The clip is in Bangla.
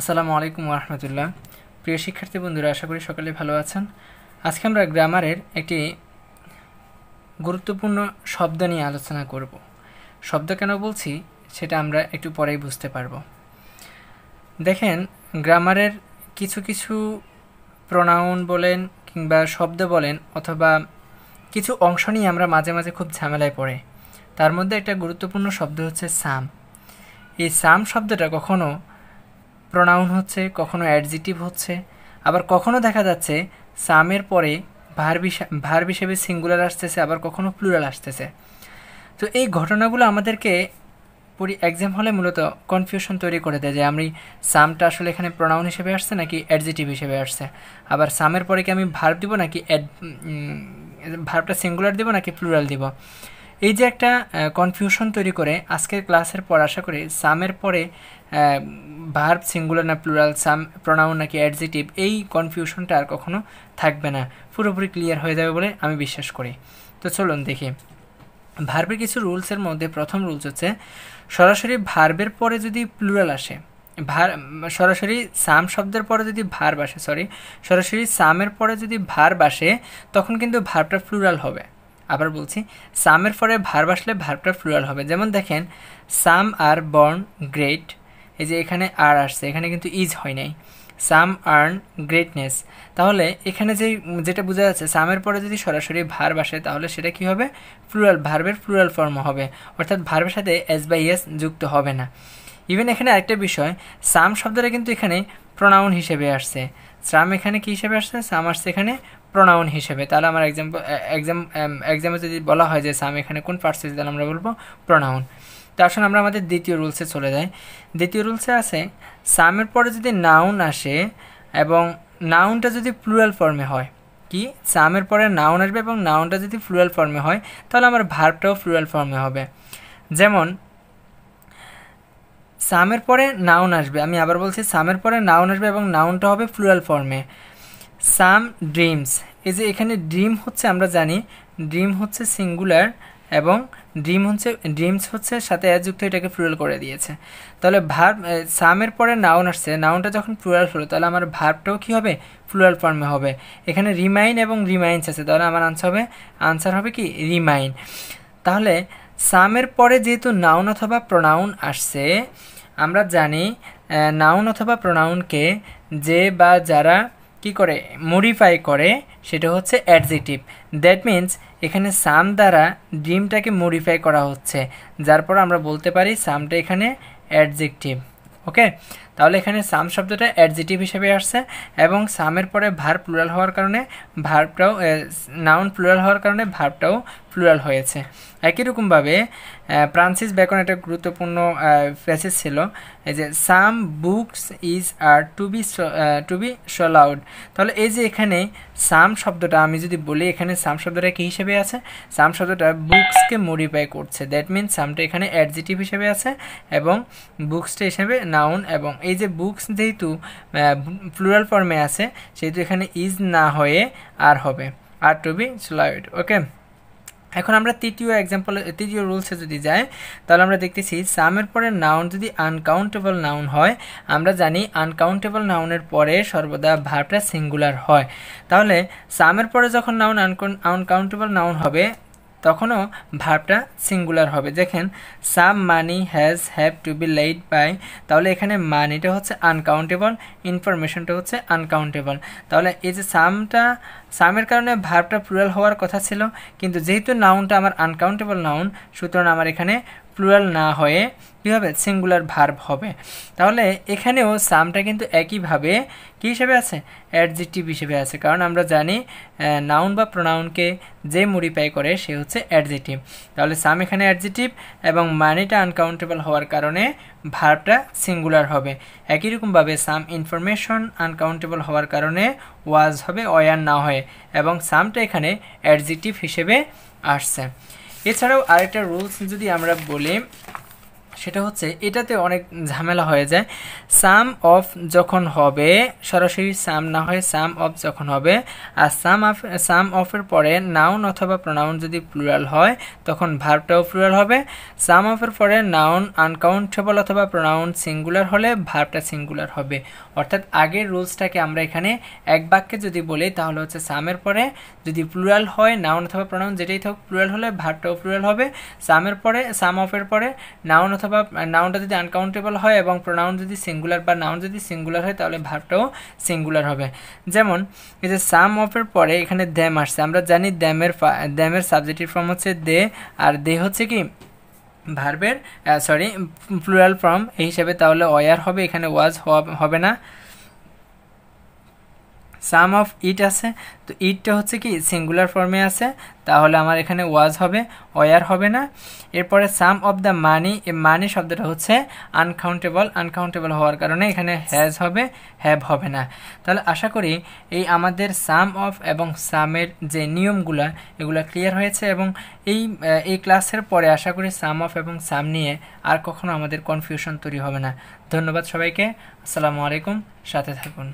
আসসালামু আলাইকুম ওয়া রাহমাতুল্লাহ। প্রিয় শিক্ষার্থী বন্ধুরা, আশা করি সকলে ভালো আছেন। আজকে আমরা গ্রামারের একটি গুরুত্বপূর্ণ শব্দ নিয়ে আলোচনা করব। শব্দ কেন বলছি সেটা আমরা একটু পরেই বুঝতে পারব। দেখেন, গ্রামারের কিছু কিছু প্রোনাউন বলেন কিংবা শব্দ বলেন অথবা কিছু অংশ নিয়ে আমরা মাঝে মাঝে খুব ঝামেলায় পড়ে। তার মধ্যে একটা গুরুত্বপূর্ণ শব্দ হচ্ছে সাম। এই সাম শব্দটা কখনো প্রোনাউন হচ্ছে, কখনো অ্যাডজেক্টিভ হচ্ছে, আবার কখনো দেখা যাচ্ছে সামের পরে ভার্ব হিসেবে সিঙ্গুলার আসতেছে, আবার কখনো প্লুরাল আসতেছে। তো এই ঘটনাগুলো আমাদেরকে এক্সাম হলে মূলত কনফিউশন তৈরি করে দেয় যে আমি সামটা আসলে এখানে প্রোনাউন হিসেবে আসছে নাকি অ্যাডজেক্টিভ হিসেবে আসছে, আবার সামের পরে কি আমি ভার্ব দিব নাকি ভার্বটা সিঙ্গুলার দিব নাকি প্লুরাল দিব। এই যে একটা কনফিউশন তৈরি করে আজকের ক্লাসের পর আশা করি সামের পরে ভার্ব সিঙ্গুলার না প্লুরাল, সাম প্রোনাউন নাকি অ্যাডজেক্টিভ, এই কনফিউশনটা আর কখনো থাকবে না, পুরোপুরি ক্লিয়ার হয়ে যাবে বলে আমি বিশ্বাস করি। তো চলুন দেখি ভার্বের কিছু রুলসের মধ্যে প্রথম রুলস হচ্ছে সরাসরি ভার্বের পরে যদি প্লুরাল আসে, সরাসরি সাম শব্দের পরে যদি ভার্ব আসে, সরাসরি সামের পরে যদি ভার্ব আসে তখন কিন্তু ভার্বটা প্লুরাল হবে। আবার বলছি, সামের পরে ভার্ব আসলে ভার্বটা প্লুরাল হবে। যেমন দেখেন, সাম আর বর্ন গ্রেট, এই যে এখানে আর আসছে, এখানে কিন্তু ইজ হয় নাই। সাম আর্ন গ্রেটনেস, তাহলে এখানে যেটা বোঝা যাচ্ছে সামের পরে যদি সরাসরি ভার্ব আসে তাহলে সেটা কি হবে, প্লুরাল, ভার্বের প্লুরাল ফর্ম হবে, অর্থাৎ ভার্বের সাথে এস বাই এস যুক্ত হবে না। ইভেন এখানে আরেকটা বিষয়, সাম শব্দটা কিন্তু এখানে প্রোনাউন হিসেবে আসছে। সাম এখানে কি হিসেবে আসছে, সাম আসছে এখানে প্রোনাউন হিসেবে। তাহলে আমার এক্সামে যদি বলা হয় যে সাম এখানে কোন পার্টস, তাহলে আমরা বলবো প্রোনাউন। তো আসলে আমরা আমাদের দ্বিতীয় রুলসে চলে যাই। দ্বিতীয় রুলসে আছে সামের পরে যদি নাউন আসে এবং নাউনটা যদি প্লুরাল ফর্মে হয়, কি সামের পরে নাউন আসবে এবং নাউনটা যদি প্লুরাল ফর্মে হয় তাহলে আমার ভার্বটাও প্লুরাল ফর্মে হবে। যেমন সামের পরে নাউন আসবে, আমি আবার বলছি সামের পরে নাউন আসবে এবং নাউনটা হবে প্লুরাল ফর্মে। সাম ড্রিমস, এই যে এখানে ড্রিম হচ্ছে, আমরা জানি ড্রিম হচ্ছে সিঙ্গুলার এবং ড্রিমস হচ্ছে সাথে যুক্ত, এটাকে প্লুরাল করে দিয়েছে। তাহলে ভার্ব সামের পরে নাউন আসছে, নাউনটা যখন প্লুরাল হলো তাহলে আমার ভার্বটাও কী হবে, প্লুরাল ফর্মে হবে। এখানে রিমাইন এবং রিমাইন্স আছে, তাহলে আমার আনসার হবে কি রিমাইন। তাহলে সামের পরে যেহেতু নাউন অথবা প্রোনাউন আসছে, আমরা জানি নাউন অথবা প্রোনাউনকে যে বা যারা কি করে মডিফাই করে সেটা হচ্ছে অ্যাডজেক্টিভ। দ্যাট মিন্স এখানে সাম দ্বারা ড্রিমটাকে মডিফাই করা হচ্ছে, যার পর আমরা বলতে পারি সামটা এখানে অ্যাডজেক্টিভ। ওকে, তাহলে এখানে সাম শব্দটা অ্যাডজেক্টিভ হিসেবে আসছে এবং সামের পরে ভার্ব প্লুরাল হওয়ার কারণে ভার্বটাও, নাউন প্লুরাল হওয়ার কারণে ভার্বটাও প্লুরাল হয়েছে। একই রকমভাবে ফ্রান্সিস বেকন একটা গুরুত্বপূর্ণ প্যাসেজ ছিল, এই যে some books is are to be sold. তাহলে এই যে এখানে সাম শব্দটা আমি যদি বলি, এখানে সাম শব্দটা কী হিসেবে আছে, সাম শব্দটা বুকসকে মডিফাই করছে। দ্যাট মিনস সামটা এখানে অ্যাডজেক্টিভ হিসেবে আছে এবং বুকসটা হিসেবে নাউন, এবং এই যে বুকস যেহেতু প্লুরাল ফর্মে আছে সেহেতু এখানে ইজ না হয়ে আর হবে, আর টু বি শোলাউড। ওকে, এখন আমরা তৃতীয় রুলসে যদি যাই তাহলে আমরা দেখতেছি সামের পরে নাউন যদি আনকাউন্টেবল নাউন হয়, আমরা জানি আনকাউন্টেবল নাউনের পরে সর্বদা ভার্বটা সিঙ্গুলার হয়। তাহলে সামের পরে যখন নাউন আনকাউন্টেবল নাউন হবে তখনও ভার্বটা সিঙ্গুলার হবে। দেখেন, some money have to be led by, তাহলে এখানে মানিটা হচ্ছে আনকাউন্টেবল, ইনফরমেশনটা হচ্ছে আনকাউন্টেবল। তাহলে এই যে সামের কারণে ভার্বটা প্লুরাল হওয়ার কথা ছিল, কিন্তু যেহেতু নাউনটা আমার আনকাউন্টেবল নাউন, সুতরাং আমার এখানে প্লুরাল না হয়ে কী হবে, সিঙ্গুলার ভার্ব হবে। তাহলে এখানেও সামটা কিন্তু একইভাবে কী হিসেবে আছে, অ্যাডজেক্টিভ হিসেবে আছে, কারণ আমরা জানি নাউন বা প্রোনাউনকে যে মডিফাই করে সে হচ্ছে অ্যাডজেক্টিভ। তাহলে সাম এখানে অ্যাডজেক্টিভ এবং মানিটা আনকাউন্টেবল হওয়ার কারণে ভার্বটা সিঙ্গুলার হবে। একই রকমভাবে সাম ইনফরমেশন আনকাউন্টেবল হওয়ার কারণে ওয়াজ হবে ওয়ার না হয়ে, এবং সামটা এখানে অ্যাডজেক্টিভ হিসেবে আসছে। এছাড়াও আরেকটা রুলস যদি আমরা বলি সেটা হচ্ছে এটাতে অনেক ঝামেলা হয়ে যায়। সাম অফ যখন হবে, সরাসরি সাম না হয় সাম অফ যখন হবে, আর সাম অফের পরে নাউন অথবা প্রোনাউন যদি প্লুরাল হয় তখন ভার্বটাও প্লুরাল হবে। সাম অফের পরে নাউন আনকাউন্টেবল অথবা প্রোনাউন সিঙ্গুলার হলে ভার্বটা সিঙ্গুলার হবে। অর্থাৎ আগের রুলসটাকে আমরা এখানে এক বাক্যে যদি বলি তাহলে হচ্ছে সামের পরে যদি প্লুরাল হয় নাউন অথবা প্রোনাউন যেটাই থাকুক প্লুরাল হলে ভার্বটাও প্লুরাল হবে। সামের পরে সাম অফের পরে নাউন অথবা নাউনটা যদি আনকাউন্টেবল হয় এবং প্রোনাউন যদি সিঙ্গুলার বা নাউন যদি সিঙ্গুলার হয় তাহলে ভার্বটাও সিঙ্গুলার হবে। যেমন এই যে সাম অফের পরে এখানে দ্যাম আসছে, আমরা জানি দ্যামের সাবজেক্টিভ ফর্ম হচ্ছে দে, আর দে হচ্ছে কি ভার্বের প্লুরাল ফর্ম এই হিসাবে, তাহলে ওয়ার হবে, এখানে ওয়াজ হবে না। সাম অফ ইট আছে, তো ইটটা হচ্ছে কি সিঙ্গুলার ফর্মে আছে, তাহলে আমার এখানে ওয়াজ হবে, ওয়ার হবে না। এরপরে সাম অফ দ্য মানি, মানি শব্দটা হচ্ছে আনকাউন্টেবল হওয়ার কারণে এখানে হ্যাজ হবে, হ্যাভ হবে না। তাহলে আশা করি আমাদের সাম অফ এবং সামের যে নিয়মগুলো এগুলো ক্লিয়ার হয়েছে, এবং এই ক্লাসের পরে আশা করি সাম অফ এবং সাম নিয়ে আর কখনো আমাদের কনফিউশন তৈরি হবে না। ধন্যবাদ সবাইকে, আসসালামু আলাইকুম, সাথে থাকুন।